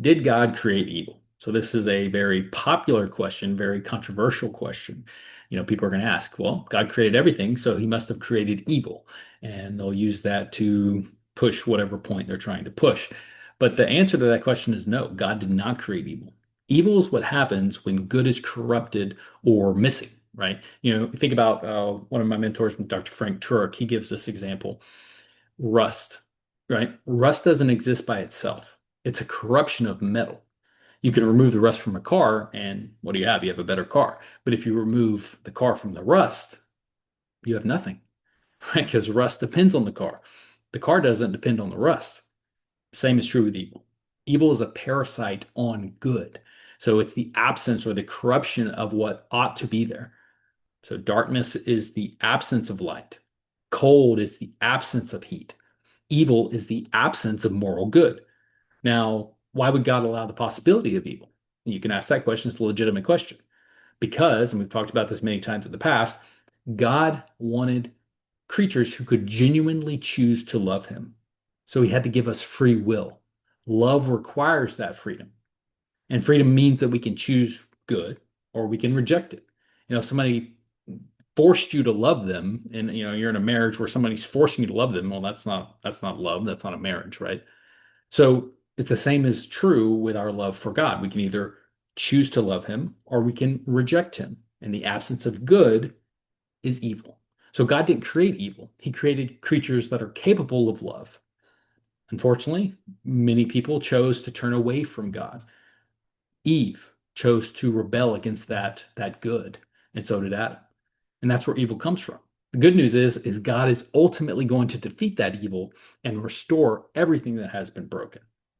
Did God create evil? So this is a very popular question, very controversial question. People are going to ask, well, God created everything, so he must have created evil. And they'll use that to push whatever point they're trying to push. But the answer to that question is no, God did not create evil. Evil is what happens when good is corrupted or missing, right? Think about one of my mentors, Dr. Frank Turek. He gives this example: rust, right? Rust doesn't exist by itself. It's a corruption of metal. You can remove the rust from a car, and what do you have? You have a better car. But if you remove the car from the rust, you have nothing, right? Because rust depends on the car. The car doesn't depend on the rust. Same is true with evil. Evil is a parasite on good. So it's the absence or the corruption of what ought to be there. So darkness is the absence of light. Cold is the absence of heat. Evil is the absence of moral good. Now, why would God allow the possibility of evil? You can ask that question. It's a legitimate question. Because, and we've talked about this many times in the past, God wanted creatures who could genuinely choose to love him. So he had to give us free will. Love requires that freedom. And freedom means that we can choose good or we can reject it. If somebody forced you to love them and you're in a marriage where somebody's forcing you to love them, well, that's not love, that's not a marriage, right? So it's the same as true with our love for God. We can either choose to love him or we can reject him. And the absence of good is evil. So God didn't create evil. He created creatures that are capable of love. Unfortunately, many people chose to turn away from God. Eve chose to rebel against that good, and so did Adam. And that's where evil comes from. The good news is God is ultimately going to defeat that evil and restore everything that has been broken.